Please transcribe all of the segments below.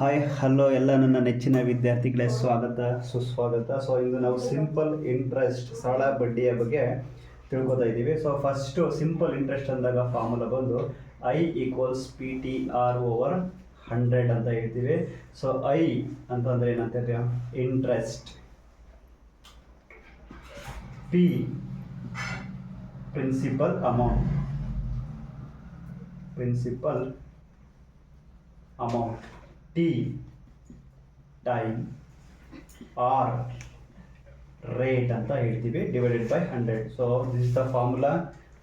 Hi hello ಎಲ್ಲ ನನ್ನ ನೆಚ್ಚಿನ ವಿದ್ಯಾರ್ಥಿಗಳೇ ಸ್ವಾಗತ ಸುಸ್ವಾಗತ. ಸೊ ಇಂದು ನಾವು ಸಿಂಪಲ್ ಇಂಟ್ರೆಸ್ಟ್ ಸಾಲ ಬಡ್ಡಿಯ ಬಗ್ಗೆ ತಿಳ್ಕೊತಾ ಇದ್ದೀವಿ. ಸೊ ಫಸ್ಟು ಸಿಂಪಲ್ ಇಂಟ್ರೆಸ್ಟ್ ಅಂದಾಗ ಫಾರ್ಮುಲಾ ಬಂದು I equals P T R over 100 ಅಂತ ಹೇಳ್ತೀವಿ. ಸೊ ಐ ಅಂತಂದರೆ ಏನಂತ ಹೇಳ್ತೀವಿ, interest, P principal amount, T time, R rate ಅಂತ ಹೇಳ್ತೀವಿ, divided by 100. So this is the formula.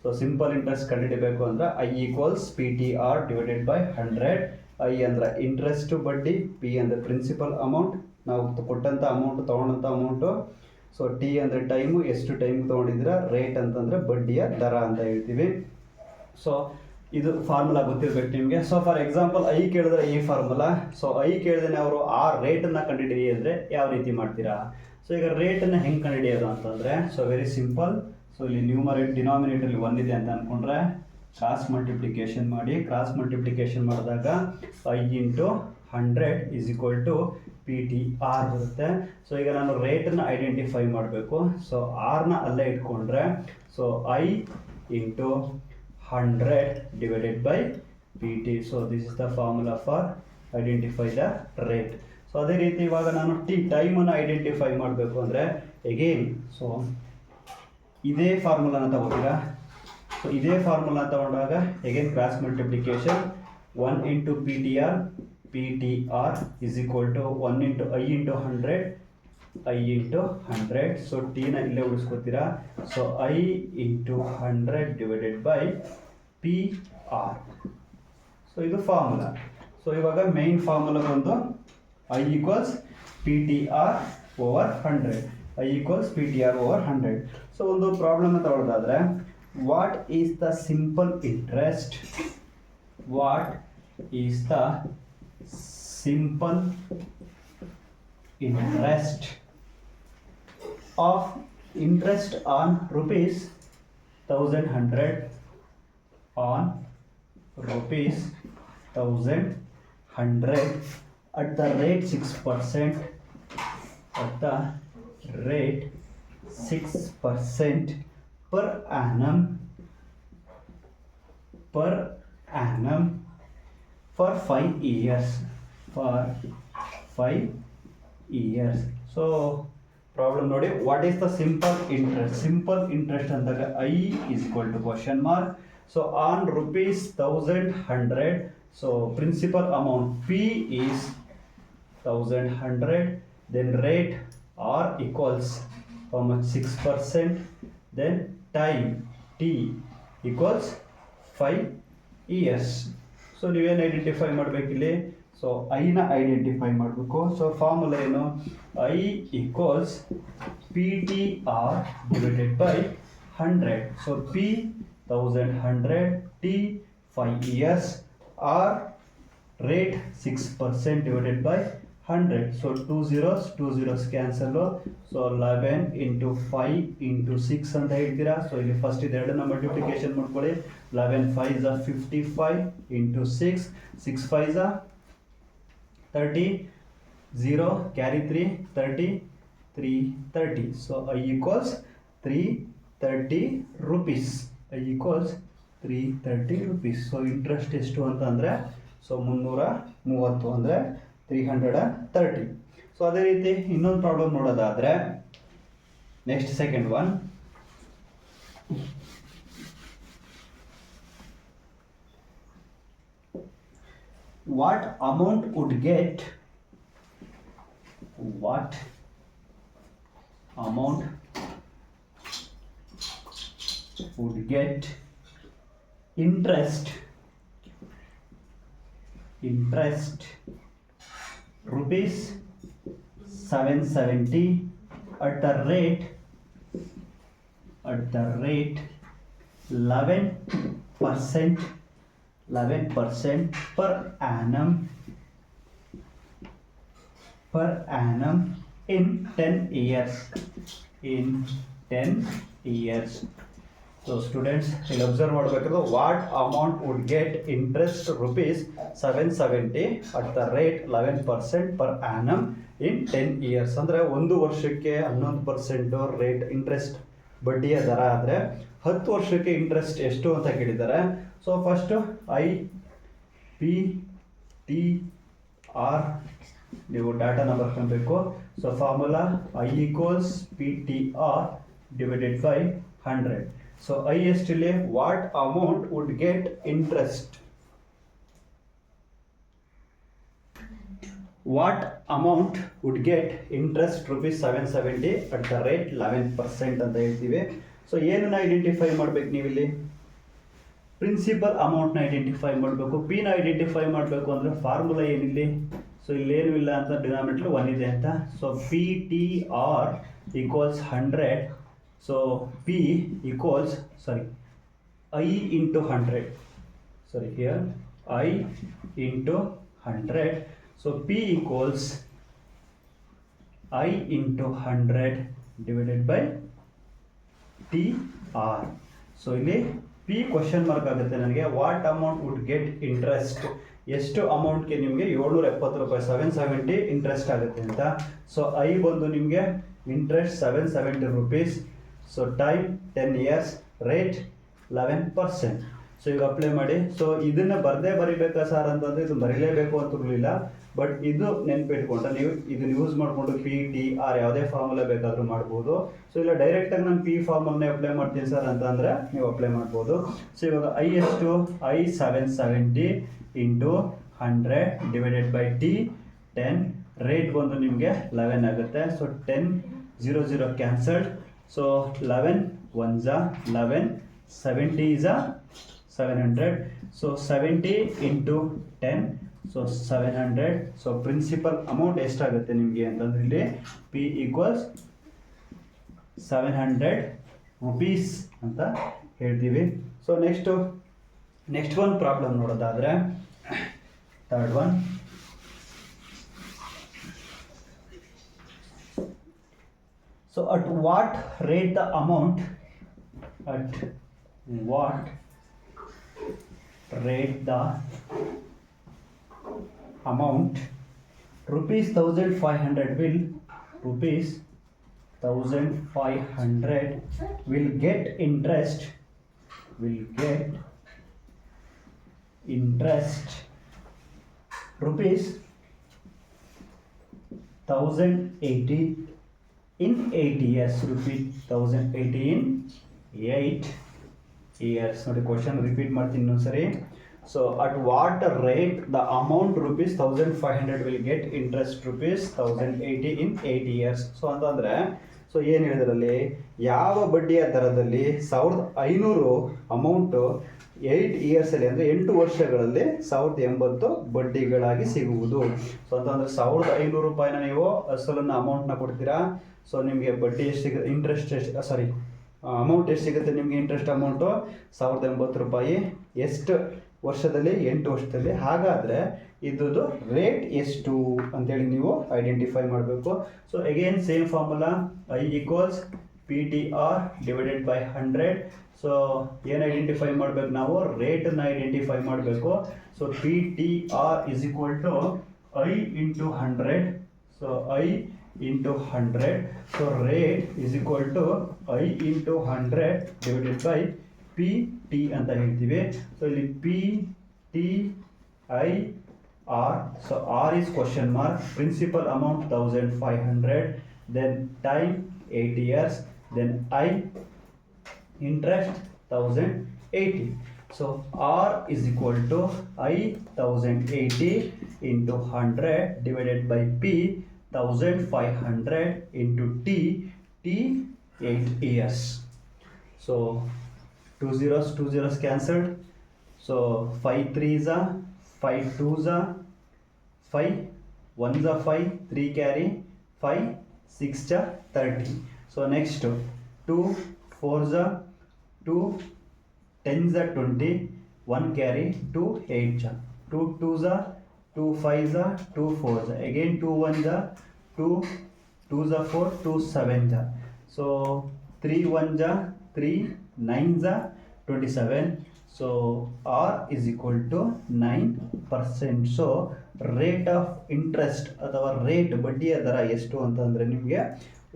So simple interest ಕಂಡುಹಿಡಿಬೇಕು ಅಂದ್ರೆ I equals P T R divided by 100. I ಅಂದ್ರೆ ಇಂಟ್ರೆಸ್ಟ್ ಬಡ್ಡಿ, ಪಿ ಅಂದರೆ ಪ್ರಿನ್ಸಿಪಲ್ ಅಮೌಂಟ್, ನಾವು ಕೊಟ್ಟಂಥ ಅಮೌಂಟ್ ತೊಗೊಂಡಂಥ ಅಮೌಂಟು. ಸೊ ಟಿ ಅಂದರೆ ಟೈಮು, ಎಷ್ಟು ಟೈಮ್ ತೊಗೊಂಡಿದ್ರೆ, ರೇಟ್ ಅಂತಂದರೆ ಬಡ್ಡಿಯ ದರ ಅಂತ ಹೇಳ್ತೀವಿ. ಸೊ ಇದು ಫಾರ್ಮುಲಾ ಗೊತ್ತಿರಬೇಕು ನಿಮಗೆ. ಸೊ ಫಾರ್ ಎಕ್ಸಾಂಪಲ್ ಐ ಕೇಳಿದ್ರೆ ಈ ಫಾರ್ಮುಲಾ. ಸೊ ಐ ಕೇಳಿದ್ರೆ ಅವರು ಆ ರೇಟನ್ನು ಕಂಡುಹಿಡಿಯಿದ್ರೆ ಯಾವ ರೀತಿ ಮಾಡ್ತೀರಾ? ಸೊ ಈಗ ರೇಟನ್ನು ಹೆಂಗೆ ಕಂಡುಹಿಡಿಯೋದು ಅಂತಂದರೆ, ಸೊ ವೆರಿ ಸಿಂಪಲ್. ಸೊ ಇಲ್ಲಿ ಡಿನಾಮಿನೇಟರ್ಲಿ 1 ಇದೆ ಅಂತ ಅಂದ್ಕೊಂಡ್ರೆ ಕ್ರಾಸ್ ಮಲ್ಟಿಪ್ಲಿಕೇಶನ್ ಮಾಡಿ. ಕ್ರಾಸ್ ಮಲ್ಟಿಪ್ಲಿಕೇಶನ್ ಮಾಡಿದಾಗ I into 100 is equal to P T R ಬರುತ್ತೆ. ಸೊ ಈಗ ನಾನು ರೇಟನ್ನು ಐಡೆಂಟಿಫೈ ಮಾಡಬೇಕು. ಸೊ ಆರ್ನ ಅಲ್ಲೇ ಇಟ್ಕೊಂಡ್ರೆ so I into 100 divided by pt. So this is the formula for identify the rate. So ಅದೇ ರೀತಿ ಇವಾಗ ನಾನು ಟೈಮನ್ನು ಐಡೆಂಟಿಫೈ ಮಾಡಬೇಕು ಅಂದರೆ ಎಗೇನ್ ಸೊ ಇದೇ ಫಾರ್ಮುಲಾನ ತಗೋತೀರಾ. ಸೊ ಇದೇ ಫಾರ್ಮುಲಾ ತಗೊಂಡಾಗ again cross multiplication 1 into P T R is equal to 1 into I into 100 so ಟಿನ ಇಲ್ಲೇ ಉಳಿಸ್ಕೊತೀರಾ. So I into 100 divided by P R. So ಇದು ಫಾರ್ಮುಲಾ. ಸೊ ಇವಾಗ ಮೇನ್ ಫಾರ್ಮುಲಾ ಬಂದು I equals P T R over 100. I equals P T R over 100. So ಒಂದು ಪ್ರಾಬ್ಲಮ್ನ ತಗೊಳ್ಳೋದಾದ್ರೆ, what is the simple interest, what is the simple interest of interest on rupees 1100 on rupees 1100 at the rate 6%, at the rate 6% per annum for 5 years, for 5 years. So problem ನೋಡಿ, what is the simple interest. Simple interest ಅಂದಾಗ I is equal to question mark. So on rupees 1100, so principal amount P is 1100, then rate R equals how much 6%, then time T equals 5 years. So ನೀವೇನು identify ಮಾಡಬೇಕಿಲ್ಲಿ? So ಐನ identify ಮಾಡಬೇಕು. So formula ಏನು? I equals P T R divided by 100. So P 1100, T 5 years, R rate 6% divided by 100. So 2 zeros cancel. So 11 into 5 into 6 ಅಂತ ಹೇಳ್ತೀರಾ. So ಇಲ್ಲಿ first ಇದು ಎರಡನ್ನ ಮಲ್ಟಿಪ್ಲಿಕೇಶನ್ ಮಾಡ್ಕೊಳ್ಳಿ. 11 5 55 into 6 5 30, 0 carry 3 30, 330. So I equals 330 rupees. I equals 330 rupees. So interest ಎಷ್ಟು ಅಂತ ಅಂದರೆ so 330 ಅಂದರೆ 330. ಸೊ ಅದೇ ರೀತಿ ಇನ್ನೊಂದು ಪ್ರಾಬ್ಲಮ್ ನೋಡೋದಾದರೆ, next second one. What amount would get interest rupees 770 at the rate 11% per annum in 10 years. So students, ಇಲ್ಲಿ observe ಮಾಡಬೇಕಾದ್ರೆ what amount would get interest rupees 770 at the rate 11% per annum in 10 years. ಅಂದರೆ ಒಂದು ವರ್ಷಕ್ಕೆ 11% rate interest ಬಡ್ಡಿಯ ದರ ಆದರೆ 10 ವರ್ಷಕ್ಕೆ interest ಎಷ್ಟು ಅಂತ ಕೇಳಿದ್ದಾರೆ. ಸೊ ಫಸ್ಟ್ IPTR ನೀವು ಡಾಟಾನ ಬರ್ಕೊಬೇಕು. So formula I equals PTR divided by 100. So I ಎಷ್ಟಿಲ್ಲಿ what amount would get interest? What amount would get interest rupees 770 at the rate 11% ಅಂತ ಹೇಳ್ತೀವಿ. ಸೊ ಏನನ್ನ ಐಡೆಂಟಿಫೈ ಮಾಡ್ಬೇಕು ನೀವಿಲ್ಲಿ? ಪ್ರಿನ್ಸಿಪಲ್ ಅಮೌಂಟ್ನ ಐಡೆಂಟಿಫೈ ಮಾಡಬೇಕು. ಪಿನ ಐಡೆಂಟಿಫೈ ಮಾಡಬೇಕು ಅಂದರೆ ಫಾರ್ಮುಲಾ ಏನಿಲ್ಲಿ? ಸೊ ಇಲ್ಲೇನು ಇಲ್ಲ ಅಂತ ಡಿನಾಮಿನೇಟರ್ 1 ಇದೆ ಅಂತ. So PTR equals 100. So P equals, I into 100. Sorry, here I into 100. So P equals I into 100 divided by TR. So ಇಲ್ಲಿ P ಕ್ವಶನ್ ಮಾರ್ಕ್ ಆಗುತ್ತೆ ನನಗೆ. What amount wood get interest, ಎಷ್ಟು ಅಮೌಂಟ್ಗೆ ನಿಮಗೆ 770 ರೂಪಾಯಿ 770 ಇಂಟ್ರೆಸ್ಟ್ ಆಗುತ್ತೆ ಅಂತ. ಸೊ ಐ ಬಂದು ನಿಮಗೆ interest 770 rupees. So time 10 years, rate 11%. So ಈಗ ಅಪ್ಲೈ ಮಾಡಿ. ಸೊ ಇದನ್ನು ಬರಿಬೇಕಾ ಸರ್ ಅಂತಂದರೆ ಇದು ಬರೀಲೇಬೇಕು ಅಂತ ಇರಲಿಲ್ಲ, ಬಟ್ ಇದು ನೆನಪಿಟ್ಕೊಂಡ್ರೆ ನೀವು ಇದನ್ನು ಯೂಸ್ ಮಾಡಿಕೊಂಡು PTR ಯಾವುದೇ ಫಾರ್ಮುಲಾ ಬೇಕಾದರೂ ಮಾಡ್ಬೋದು. ಸೊ ಇಲ್ಲ ಡೈರೆಕ್ಟಾಗಿ ನಾನು P ಫಾರ್ಮುಲಾನೇ ಅಪ್ಲೈ ಮಾಡ್ತೀನಿ ಸರ್ ಅಂತಂದರೆ ನೀವು ಅಪ್ಲೈ ಮಾಡ್ಬೋದು. ಸೊ ಇವಾಗ I ಎಷ್ಟು? I 770 into 100 divided by T 10. Rate ಬಂದು ನಿಮಗೆ 11 ಆಗುತ್ತೆ. So 10 0 0 cancelled. So 11 1s are 11, 70 is a 700. So 70 into 10, so 700. So principal amount ಎಷ್ಟಾಗುತ್ತೆ ನಿಮಗೆ ಅಂತಂದ್ರೆ ಇಲ್ಲಿ P equals 700 rupees ಅಂತ ಹೇಳ್ತೀವಿ. ಸೊ ನೆಕ್ಸ್ಟ್ ಒಂದು ಪ್ರಾಬ್ಲಮ್ ನೋಡೋದಾದ್ರೆ third one. So at what rate the amount rupees 1500 will get interest rupees 1080 in 8 years. Rupees 1080 in 8 years. ನೋಡಿ question repeat ಮಾಡ್ತೀನಿ ಇನ್ನೊಂದ್ಸರಿ. So at what rate the amount rupees 1500 will get interest rupees 1080 in 8 years. So ಅಂತಂದರೆ so ಏನು ಹೇಳಿದ್ರಲ್ಲಿ, ಯಾವ ಬಡ್ಡಿಯ ದರದಲ್ಲಿ 1500 amount 8 ಇಯರ್ಸಲ್ಲಿ ಅಂದರೆ 8 ವರ್ಷಗಳಲ್ಲಿ 1080 ಬಡ್ಡಿಗಳಾಗಿ ಸಿಗುವುದು. ಸೊ ಅಂತಂದರೆ 1500 ರೂಪಾಯಿನ ನೀವು ಅಸಲನ್ನು ಅಮೌಂಟ್ನ ಕೊಡ್ತೀರಾ. ಸೊ ನಿಮಗೆ ಬಡ್ಡಿ ಎಷ್ಟು ಸಿಗುತ್ತೆ, ಇಂಟ್ರೆಸ್ಟ್ ಎಷ್ಟು, ಅಮೌಂಟ್ ಎಷ್ಟು ಸಿಗುತ್ತೆ ನಿಮಗೆ? ಇಂಟ್ರೆಸ್ಟ್ ಅಮೌಂಟು 1080 ರೂಪಾಯಿ. ಎಷ್ಟು ವರ್ಷದಲ್ಲಿ? 8 ವರ್ಷದಲ್ಲಿ. ಹಾಗಾದರೆ ಇದ್ದು ರೇಟ್ ಎಷ್ಟು ಅಂತೇಳಿ ನೀವು ಐಡೆಂಟಿಫೈ ಮಾಡಬೇಕು. So again same formula I equals PTR divided by 100. So ಏನು ಐಡೆಂಟಿಫೈ ಮಾಡಬೇಕು ನಾವು? ರೇಟನ್ನು ಐಡೆಂಟಿಫೈ ಮಾಡಬೇಕು. So PTR is equal to I into 100. So I into 100. So rate is equal to I into 100 divided by PT ಅಂತ ಹೇಳ್ತೀವಿ. So ಇಲ್ಲಿ PTIR. So R is question mark. Principal amount 1500. Then time 8 years. Then I interest 1080. So R is equal to I 1080 into 100 divided by P 1500 into T 8 years. So 2 zeros cancelled. So 5 3s are 5 2s are 5 1s are 5 3 carry 5 6 are 30. So next 2 4s are 2 10s are 20 1 carry 2 8 are 2 2s are 2 5s are 2 4s are again 2 1s are 2 2s are 4 2 7s are. So 3 1s are 3 9s 27. So R is equal to 9%. So rate of interest ಅಥವಾ rate ಬಡ್ಡಿಯ ದರ ಎಷ್ಟು ಅಂತಂದರೆ ನಿಮಗೆ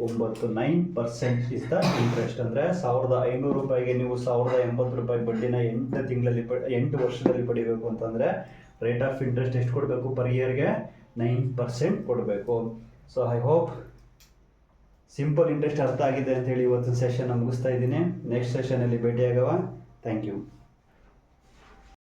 9% is the interest. ಅಂದರೆ 1500 ರೂಪಾಯಿಗೆ ನೀವು 1080 ರೂಪಾಯಿ ಬಡ್ಡಿನ 8 ತಿಂಗಳಲ್ಲಿ 8 ವರ್ಷದಲ್ಲಿ ಪಡಿಬೇಕು ಅಂತಂದರೆ ರೇಟ್ ಆಫ್ ಇಂಟ್ರೆಸ್ಟ್ ಎಷ್ಟು ಕೊಡಬೇಕು ಪರ್ ಇಯರ್ಗೆ? 9% ಕೊಡಬೇಕು. So I hope simple interest ಅರ್ಥ ಆಗಿದೆ ಅಂತೇಳಿ ಇವತ್ತಿನ ಸೆಷನ್ ಮುಗಿಸ್ತಾ ಇದ್ದೀನಿ. ನೆಕ್ಸ್ಟ್ ಸೆಷನಲ್ಲಿ ಭೇಟಿಯಾಗವ. Thank you.